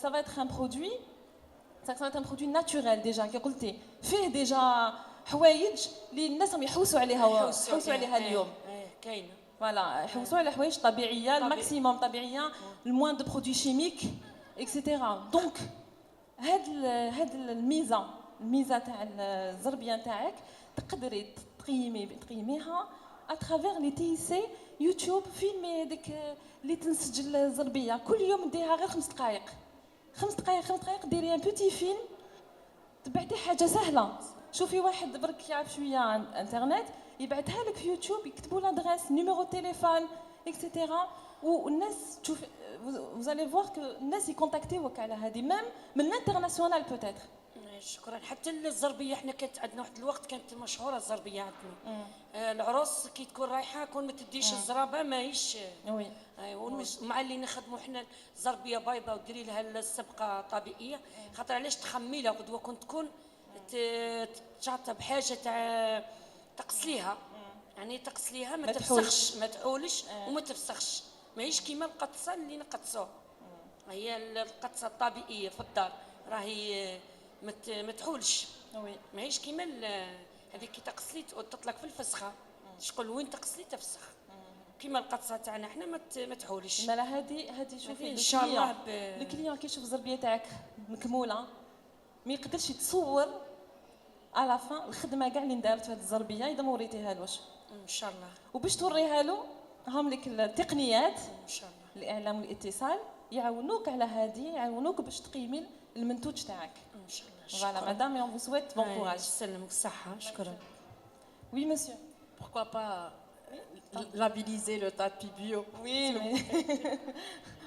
ça va être un produit, ça va être un produit naturel déjà, qui قلتي فيه déjà حوايج اللي الناس راهم يحوسوا عليها اليوم. كاينه فوالا يحوسوا على حوايج طبيعيه الماكسيموم طبيعيه الموان دو برودوي شيميك اكسيتيرا. دونك هاد الميزه تاع الزربيه نتاعك تقدري تقيميها اترافير لي تي سي يوتيوب فيلمي هذيك اللي تنسجل الزربيه كل يوم ديرها غير 5 دقائق 5 دقائق ديري ان بوتي فيلم تبعتي حاجه سهله. شوفي واحد برك يعرف شويه عن انترنت يبعثها لك في يوتيوب يكتبوا لادريس نيميرو تليفون اكسيتيرا والناس تشوف vous allez voir que الناس يكونتاكتيوك على هذه ميم من الانترناسيونال بوتيتر. شكرا. حتى الزربيه احنا كانت عندنا واحد الوقت كانت مشهوره الزربيه عندنا. العروس كي تكون رايحه كون ما تديش الزرابه ماهيش وي مع اللي نخدموا حنا زربيه بيضاء وديري لها السبقه طبيعيه خاطر علاش تخميلها غدوه كنت تكون تشاطها بحاجه تاع تقصليها يعني تقصليها ما تفسخش ما تعولش وما تفسخش ماهيش كيما القطصه اللي نقطصوها. هي القطصه الطبيعيه في الدار راهي ما تحولش ماهيش كيما هذيك كي تقصلي تطلق في الفسخه شغل وين تقصلي تفسخ كيما القطصه تاعنا حنا ما تحولش. مالا هذه شوفي ان شاء الله الكليون كيشوف الزربيه تاعك مكموله ما يقدرش يتصور على فان الخدمه كاع اللي دارت في هذه الزربيه اذا ما وريتيها لوش ان شاء الله. وباش توريها له هم لك التقنيات ان شاء الله الاعلام والاتصال يعاونوك على هذه يعاونوك باش تقيمي المنتوج تاعك ان شاء الله. Voilà, madame, et on vous souhaite bon courage. يسلمك الصحه. شكرا. Oui, monsieur. Pourquoi pas labelliser le tapis bio? Oui, mais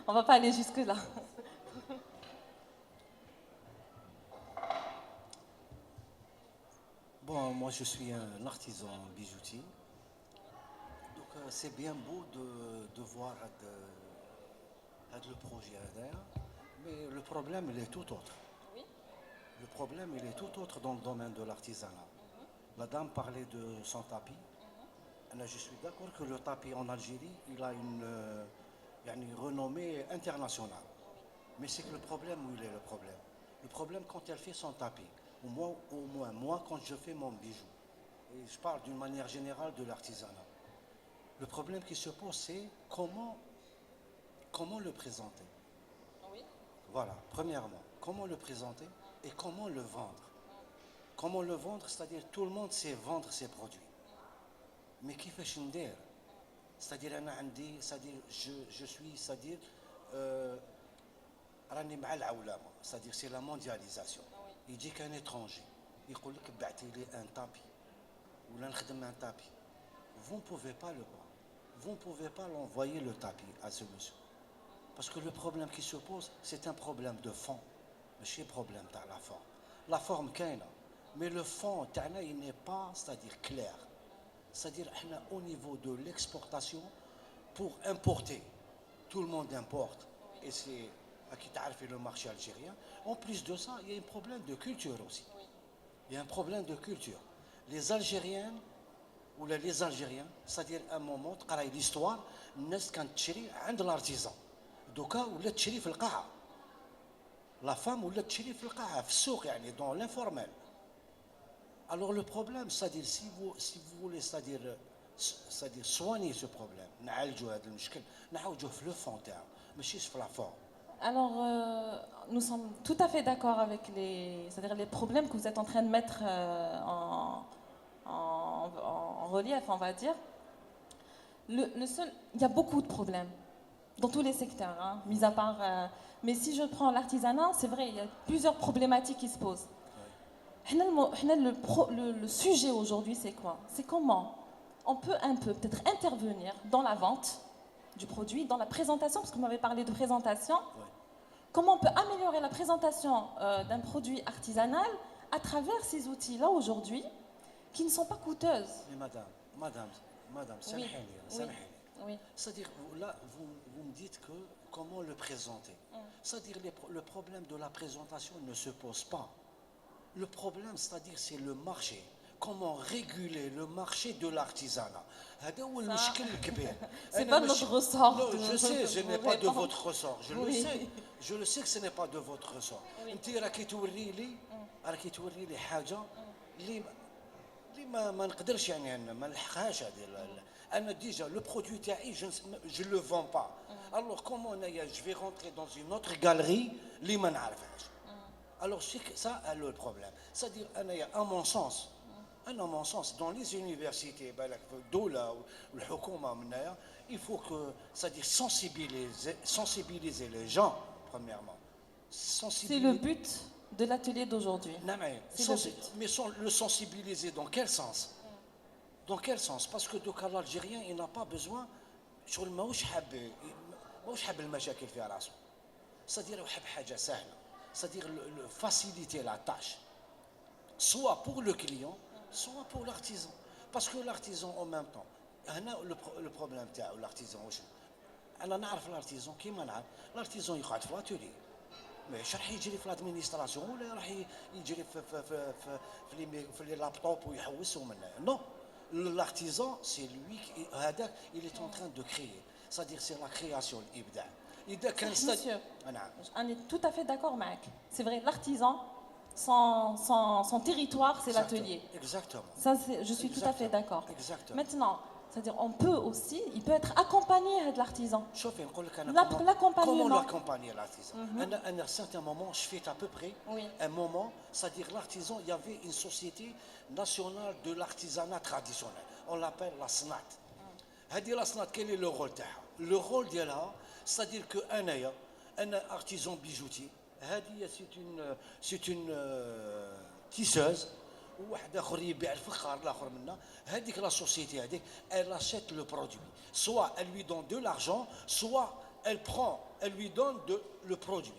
on va pas aller jusque là. Bon, moi je suis un artisan bijoutier. Donc c'est bien beau de voir le projet derrière, mais le problème il est tout autre. Le problème, il est tout autre dans le domaine de l'artisanat. La dame parlait de son tapis. Là, je suis d'accord que le tapis en Algérie, il a une renommée internationale. Mais c'est que le problème, où il est le problème? Le problème, quand elle fait son tapis, au moins moi, quand je fais mon bijou, et je parle d'une manière générale de l'artisanat, le problème qui se pose, c'est comment le présenter. Voilà, premièrement, comment le présenter et comment le vendre. Comment le vendre, c'est-à-dire tout le monde sait vendre ses produits. Mais qui fait ندير? C'est-à-dire je suis, c'est-à-dire راني مع العولمه, c'est-à-dire c'est la mondialisation. يجيك un étranger يقول لك بعتي لي un tapis ولا نخدم un tapis. Vous ne pouvez pas le voir. Vous ne pouvez pas l'envoyer le tapis à ce monsieur. Parce que le problème qui se pose, c'est un problème de fond. ماشي problème تاع la forme. La forme كاينه, mais le fond تاعنا il n'est pas, c'est-à-dire clair. C'est-à-dire احنا au niveau de l'exportation, pour importer, tout le monde importe, et c'est qui تعرفي le marché algérien. En plus de ça, il y a un problème de culture aussi. Il y a un problème de culture. Les Algériennes ou les Algériens, c'est-à-dire à un moment تقراي l'histoire, الناس كانت تشري عند الارتيزان. دوكا ولات تشري في القاعه. La femme ou le tchiri في القاعة في السوق يعني dans l'informel. Alors le problème, c'est-à-dire si vous voulez, c'est-à-dire soigner ce problème, نعالجوا هذا المشكل, نعالجوه في le fond تاعو, ماشي في la forme. Alors, nous sommes tout à fait d'accord avec c'est-à-dire les problèmes que vous êtes en train de mettre en relief, on va dire. Il y a beaucoup de problèmes dans tous les secteurs, hein, mis à part. Mais si je prends l'artisanat, c'est vrai, il y a plusieurs problématiques qui se posent. Le sujet aujourd'hui, c'est quoi? C'est comment on peut peut-être intervenir dans la vente du produit, dans la présentation, parce que vous m'avez parlé de présentation. Ouais. Comment on peut améliorer la présentation d'un produit artisanal à travers ces outils-là aujourd'hui, qui ne sont pas coûteuses? Mais madame, سامحيني. Oui. C'est-à-dire, là, vous me dites que comment le présenter. C'est-à-dire, le problème de la présentation ne se pose pas. Le problème, c'est-à-dire, c'est le marché. comment réguler le marché de l'artisanat. هذا هو المشكل الكبير. C'est pas notre ressort. Non, je sais, je n'ai pas de répondre. votre ressort. Je le sais que ce n'est pas de votre ressort. انت راكي توري لي حاجه اللي ما نقدرش يعني ما نلحقهاش هذه. انا ديجا لو برودوي تاعي je le vends pas. Alors comment je vais rentrer dans une autre galerie اللي ما نعرفهاش. Alors c'est ça le problème. C'est-à-dire à mon sens dans les universités الدولة والحكومة منايا il faut que c'est-à-dire sensibiliser les gens premièrement. C'est le but de l'atelier d'aujourd'hui. Mais le sensibiliser dans quel sens? Dans quel sens? Parce que l'Algérien il n'a pas besoin شغل ماهوش حاب المشاكل في راسه. C'est-à-dire يحب حاجة سهلة. C'est-à-dire faciliter la tâche, soit pour le client, soit pour l'artisan. Parce que l'artisan en même temps, le problème تاعو l'artisan واش انا نعرف l'artisan كيما نعرف l'artisan يقعد في l'atelier مش راح يجري في l'administration ولا راح يجري في les laptops ويحوس ومنها. Non, l'artisan c'est lui هذاك il est en train de créer. C'est-à-dire c'est la création الإبداع. Monsieur, on est tout à fait d'accord, Mac. C'est vrai, l'artisan, son territoire, c'est l'atelier. Exactement. Ça, je suis tout à fait d'accord. Maintenant, c'est-à-dire, il peut être accompagné de l'artisan. Comment l'accompagner l'artisan? À un certain moment, je fais à peu près un moment, c'est-à-dire l'artisan, il y avait une société nationale de l'artisanat traditionnel. On l'appelle la SNAT. La SNAT, quel est le rôle تاعها? Le rôle ديالها c'est-à-dire que un artisan bijoutier c'est une tisseuse وواحد اخر يبيع الفخار الاخر منها هذيك لا سوسيتي هذيك elle achète le produit soit elle lui donne de l'argent soit elle lui donne le produit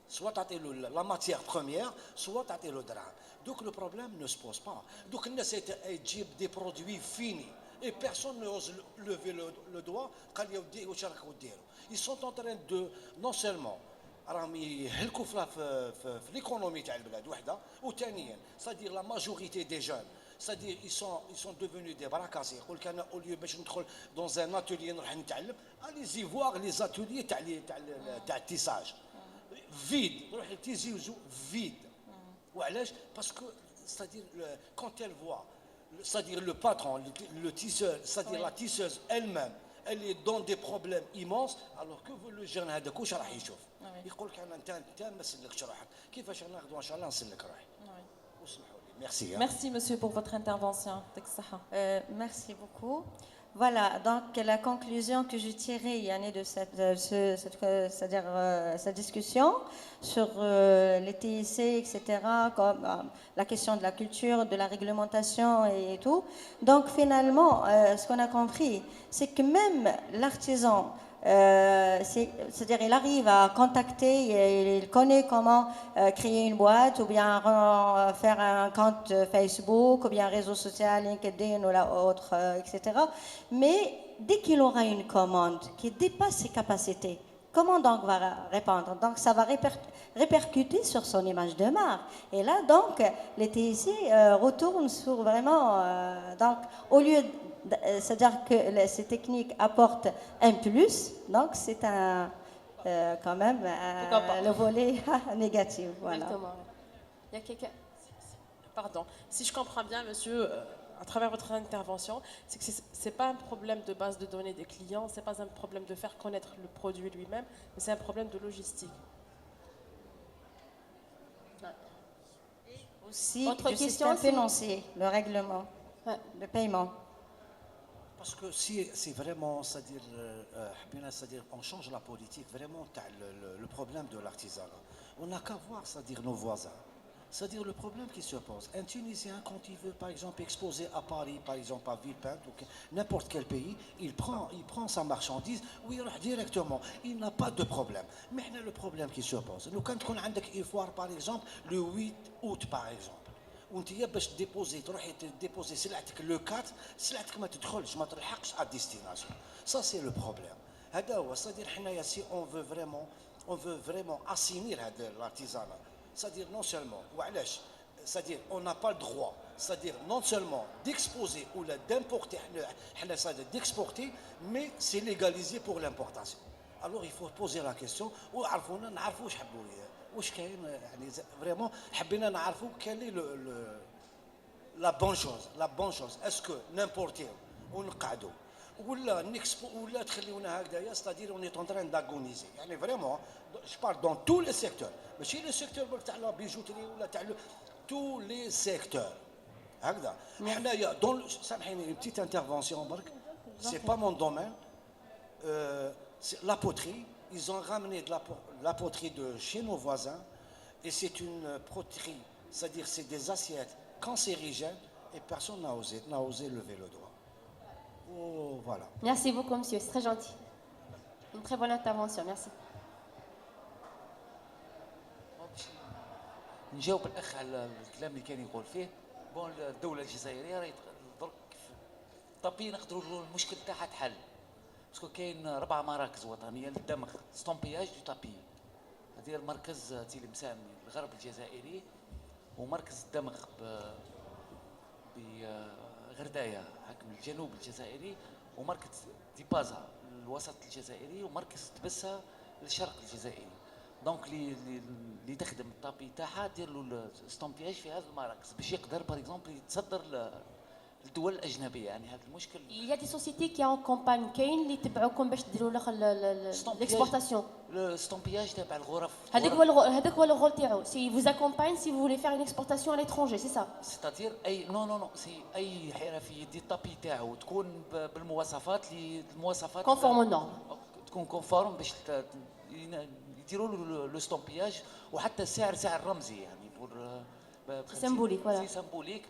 soit تعطي له la matière première soit تعطي له دراهم. Donc le problème ne se pose pas. Donc الناس تجيب des produits finis et personne n'ose lever le doigt قال يا واش راكم ديروا. Ils sont en train de non seulement راهم يهلكوا في l'économie تاع البلاد وحده وثانيا c'est-à-dire la majorité des jeunes c'est-à-dire ils sont devenus des bracassés. يقول لك انا au lieu باش ندخل dans un atelier نروح نتعلم allez-y voir les ateliers تاع التيساج vide نروح تيزيوزو vide. وعلاش؟ parce que c'est-à-dire quand elle voit c'est-à-dire le patron le tisseur c'est-à-dire la tisseuse elle-même elle est dans des problèmes immenses alors que le jeune هذاك واش راح يشوف يقول لك انا انت ما سلكش روحك كيفاش ناخذوا ان شاء الله نسلك روحي. واسمحوا لي ميرسي. Merci monsieur pour votre intervention. Merci beaucoup. Voilà, donc la conclusion que je tirais Yanné, de c'est-à-dire cette discussion sur les TIC, etc., comme la question de la culture, de la réglementation et tout. Donc finalement, ce qu'on a compris, c'est que même l'artisan, c'est-à-dire il arrive à contacter, il connaît comment créer une boîte ou bien faire un compte Facebook ou bien un réseau social, LinkedIn ou autre, etc. Mais dès qu'il aura une commande qui dépasse ses capacités, comment donc va répondre? Donc ça va répercuter sur son image de marque. Et là donc les TIC retournent sur vraiment donc au lieu c'est-à-dire que ces techniques apportent un plus, donc c'est quand même le volet négatif. Voilà. Il y a quelqu'un. Pardon. Si je comprends bien, monsieur, à travers votre intervention, c'est que ce n'est pas un problème de base de données des clients, ce n'est pas un problème de faire connaître le produit lui-même, mais c'est un problème de logistique. Aussi, le système financier, le règlement, le paiement. Parce que si vraiment, c'est-à-dire on change la politique, vraiment, le problème de l'artisanat, on n'a qu'à voir, c'est-à-dire nos voisins. C'est-à-dire le problème qui se pose. Un Tunisien, quand il veut, par exemple, exposer à Paris, par exemple, à Villepinte, ou n'importe quel pays, il prend sa marchandise, oui, directement. Il n'a pas de problème. Mais le problème qui se pose, nous, quand on a une foire, par exemple, le 8 août, par exemple, وانت باش ديبوزي تروحي ديبوزي سلعتك لو 4 سلعتك ما تدخلش ما تلحقش ا ديستيناسيون سا سي لو بروبليم هذا هو صدير حنايا سي اون فو فريمون اسيمير هذا الارتيزانا صدير نون سيلمون وعلاش صدير اون نا با الدغوا c'est-à-dire non seulement d'exposer ou d'importer, d'exporter, mais c'est légalisé pour l'importation. Alors il faut poser la question, وعرفونا نعرفوا واش حبوا واش كاين يعني vraiment حبينا نعرفوا quelle est la bonne chose. Est-ce que n'importer ونقعدوا ولا نكسبو ولا تخليونا هكذايا c'est-à-dire on est en train d'agoniser يعني vraiment je parle dans tous les secteurs ماشي le secteur تاع la bijouterie ولا تاع tous les secteurs هكذا حنايا دون سامحيني une petite intervention برك c'est pas mon domaine la poterie ils ont ramené de la poterie de chez nos voisins et c'est une poterie c'est-à-dire c'est des assiettes cancérigènes et personne n'a osé lever le doigt. Oh, voilà. Merci beaucoup, monsieur. C'est très gentil. Une très bonne intervention. Merci. نجاوب الاخ على الكلام اللي كان يقول فيه بون الدوله الجزائريه راهي درك الطابي نقدروا المشكل تاعها تحل باسكو كاين 4 مراكز وطنيه للدمغ ستومبياج دو تابي هذه المركز تيلمسامي الغرب الجزائري ومركز الدمغ بغردايه حكم الجنوب الجزائري ومركز ديبازا الوسط الجزائري ومركز تبسه للشرق الجزائري دونك اللي تخدم الطابي تاعها دير له الستومبياج في هذه المراكز باش يقدر باغ اكزومبل يتصدر الدول الاجنبيه يعني هذا المشكل. Il y a des sociétés qui accompagnent كاين اللي تبعوكم باش ديروا لك l'exportation. الستومبياج تاع الغرف. هذاك هو الرول تاعو. Si vous accompagne si vous voulez faire une exportation à l'étranger, c'est ça. C'est-à-dire اي نو سي اي حرفيه دي الطابي تاعو تكون بالمواصفات اللي المواصفات conforme aux normes. تكون كونفورم باش يديروا له لو ستومبياج وحتى السعر سعر رمزي يعني بور symbolique voilà. C'est symbolique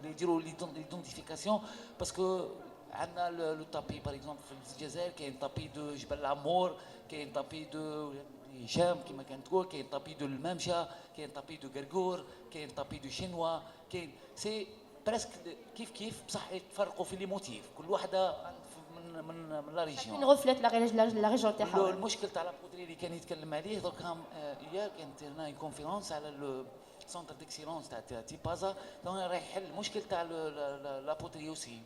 يديروا ليدونتيفيكاسيون باسكو عندنا لو طابي باغ اكزومبل في الجزائر كاين طابي دو جبل العمور كاين طابي دو هشام كما كانت تقول كاين طابي دو الممشى كاين طابي دو غرغور كاين طابي دو شينوا كاين سي بريسك كيف بصح يتفرقوا في لي موتيف كل وحده من لا ريجيون reflète la région تاعها. المشكل تاع لابودري اللي كان يتكلم عليه درك كانت لنا اون كونفيرونس على لو سونتر ديكسيلونس تاع تيبازا دونك راح يحل المشكل تاع لابودري اوسي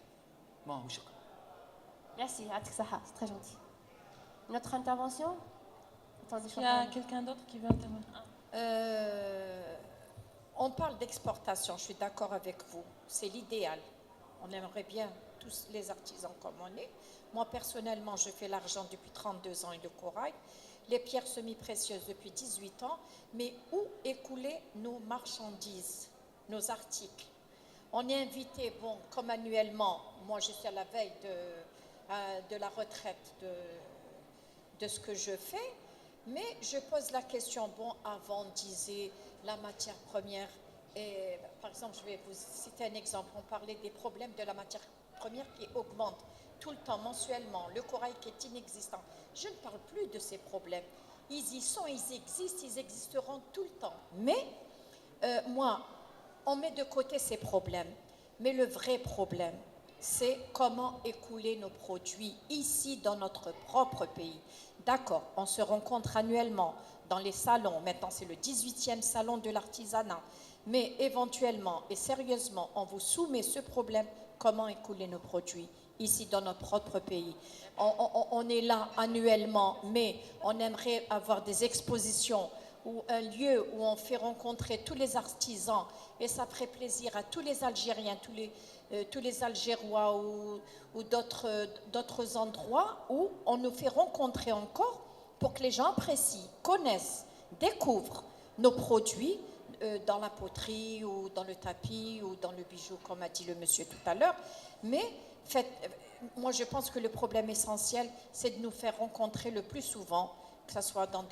ما هو شكرا. Merci, يعطيك الصحة, c'est très gentil. Notre intervention. Il y a quelqu'un d'autre qui veut intervenir. On parle d'exportation, je suis d'accord avec vous, c'est l'idéal. On aimerait bien tous les artisans comme on est. Moi personnellement, je fais l'argent depuis 32 ans et le corail, les pierres semi-précieuses depuis 18 ans, mais où écouler nos marchandises, nos articles? On est invité, bon, comme annuellement, moi je suis à la veille de la retraite de ce que je fais, mais je pose la question, bon, avant on disait la matière première, et par exemple, je vais vous citer un exemple, on parlait des problèmes de la matière première qui augmente tout le temps, mensuellement, le corail qui est inexistant. Je ne parle plus de ces problèmes. Ils y sont, ils existent, ils existeront tout le temps. Mais moi, on met de côté ces problèmes. Mais le vrai problème, c'est comment écouler nos produits ici dans notre propre pays. D'accord, on se rencontre annuellement dans les salons. Maintenant, c'est le 18e salon de l'artisanat. Mais éventuellement et sérieusement, on vous soumet ce problème, comment écouler nos produits ici dans notre propre pays. On est là annuellement, mais on aimerait avoir des expositions ou un lieu où on fait rencontrer tous les artisans et ça ferait plaisir à tous les Algériens, tous les Algérois ou d'autres endroits où on nous fait rencontrer encore pour que les gens apprécient, connaissent, découvrent nos produits dans la poterie ou dans le tapis ou dans le bijou, comme a dit le monsieur tout à l'heure. Mais moi, je pense que le problème essentiel, c'est de nous faire rencontrer le plus souvent, que ce soit dans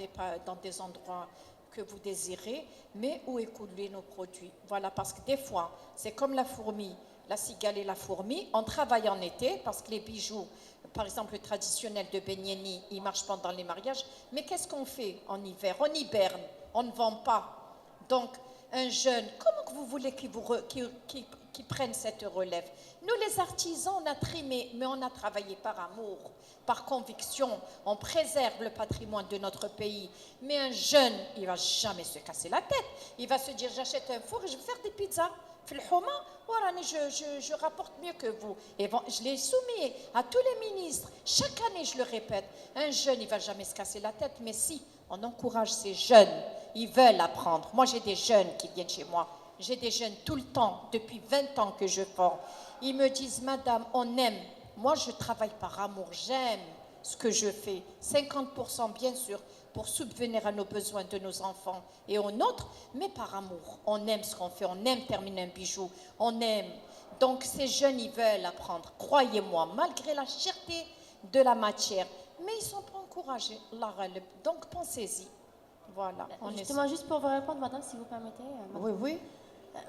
des endroits que vous désirez, mais où écouler nos produits. Voilà, parce que des fois, c'est comme la fourmi, la cigale et la fourmi. On travaille en été, parce que les bijoux, par exemple le traditionnel de Benyeni, il marche pendant les mariages. Mais qu'est-ce qu'on fait en hiver? On hiberne, on ne vend pas. Donc, un jeune, comment que vous voulez qu'il prenne cette relève? Nous, les artisans, on a trimé, mais on a travaillé par amour, par conviction. On préserve le patrimoine de notre pays. Mais un jeune, il ne va jamais se casser la tête. Il va se dire, j'achète un four et je vais faire des pizzas. في الحومه وراني je rapporte mieux que vous. Et bon, je l'ai soumis à tous les ministres. Chaque année, je le répète. Un jeune, il ne va jamais se casser la tête, mais si on encourage ces jeunes, ils veulent apprendre. Moi, j'ai des jeunes qui viennent chez moi. J'ai des jeunes tout le temps, depuis 20 ans que je forme. Ils me disent, madame, on aime. Moi, je travaille par amour. J'aime ce que je fais. 50% bien sûr pour subvenir à nos besoins de nos enfants et aux nôtres, mais par amour. On aime ce qu'on fait, on aime terminer un bijou, on aime. Donc ces jeunes, ils veulent apprendre, croyez-moi, malgré la cherté de la matière, mais ils ne sont pas encouragés. Donc pensez-y. Voilà. Justement, juste pour vous répondre, madame, si vous permettez. Oui, oui.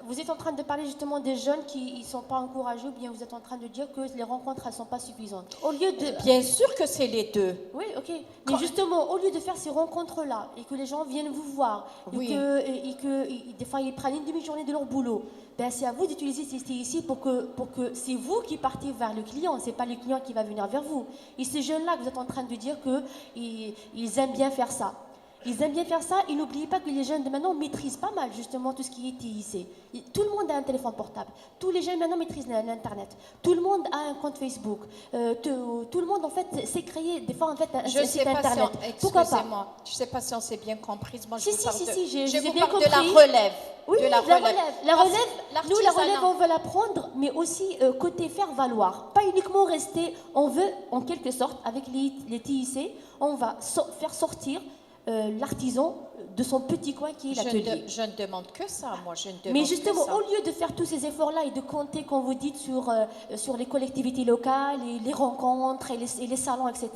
Vous êtes en train de parler justement des jeunes qui ne sont pas encouragés, ou bien vous êtes en train de dire que les rencontres ne sont pas suffisantes. Au lieu de... Bien sûr que c'est les deux. Oui, ok. Mais justement, au lieu de faire ces rencontres-là, et que les gens viennent vous voir, oui. et que des fois ils prennent une demi-journée de leur boulot, ben c'est à vous d'utiliser ces ici pour que c'est vous qui partez vers le client, c'est pas le client qui va venir vers vous. Et ces jeunes-là, vous êtes en train de dire qu'ils aiment bien faire ça. Ils aiment bien faire ça et n'oubliez pas que les jeunes de maintenant maîtrisent pas mal justement tout ce qui est TIC. Tout le monde a un téléphone portable. Tous les jeunes maintenant maîtrisent l'Internet. Tout le monde a un compte Facebook. Tout le monde en fait s'est créé des fois en fait un site Internet. Pourquoi pas? Je ne sais pas si on s'est bien comprise. Moi, je vous parle compris. de la relève. Oui, de la relève. Nous, la relève, on veut la prendre, mais aussi côté faire valoir. Pas uniquement rester, on veut en quelque sorte, avec les TIC, on va faire sortir l'artisan de son petit coin qui est l'atelier. Je ne demande que ça, moi. Mais justement, au lieu de faire tous ces efforts-là et de compter, comme vous dites, sur les collectivités locales, et les rencontres, et les salons, etc.,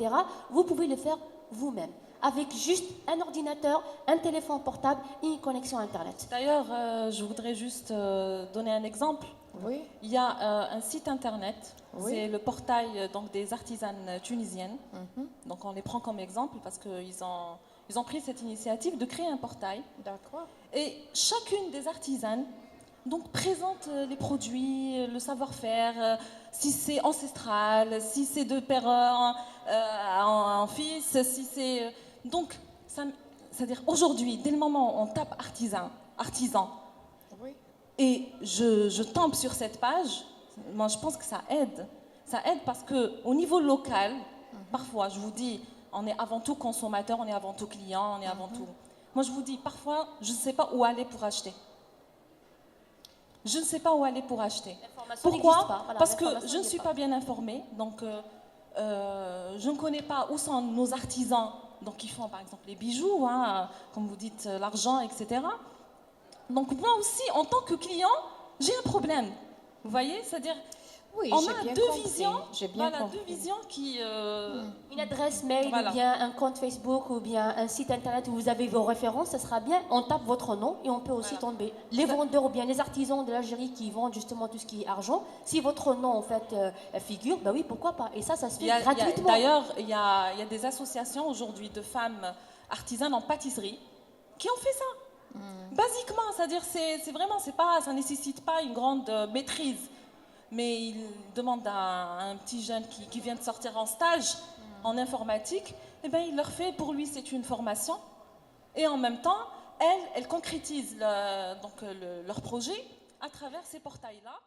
vous pouvez le faire vous-même, avec juste un ordinateur, un téléphone portable et une connexion Internet. D'ailleurs, je voudrais juste donner un exemple. Oui. Il y a un site Internet, c'est le portail donc, des artisanes tunisiennes. Donc on les prend comme exemple parce qu'ils ont pris cette initiative de créer un portail. D'accord. Et chacune des artisanes donc, présente les produits, le savoir-faire, si c'est ancestral, si c'est de père en fils, si c'est... Donc, c'est-à-dire aujourd'hui, dès le moment où on tape artisan, et je tombe sur cette page, moi je pense que ça aide. Ça aide parce qu'au niveau local, parfois, je vous dis, on est avant tout consommateur, on est avant tout client, on est avant tout... Moi, je vous dis, parfois, je ne sais pas où aller pour acheter. Je ne sais pas où aller pour acheter. Pourquoi? Voilà, parce que je ne suis pas bien informée. Donc, je ne connais pas où sont nos artisans donc, qui font, par exemple, les bijoux, hein, comme vous dites, l'argent, etc. Donc, moi aussi, en tant que client, j'ai un problème. Vous voyez? C'est-à-dire... Oui, on a deux visions, deux visions qui... Une adresse mail, ou bien un compte Facebook, ou bien un site internet où vous avez vos références, ça sera bien. On tape votre nom et on peut aussi tomber. Les vendeurs ou bien les artisans de l'Algérie qui vendent justement tout ce qui est argent, si votre nom en fait figure, bah oui, pourquoi pas. Et ça se fait gratuitement. D'ailleurs, il y a des associations aujourd'hui de femmes artisanes en pâtisserie qui ont fait ça. Basiquement, c'est-à-dire c'est vraiment, ça nécessite pas une grande maîtrise. Mais il demande à un petit jeune qui vient de sortir en stage en informatique, et ben, il leur fait, pour lui c'est une formation, et en même temps, elles concrétisent leur projet à travers ces portails-là.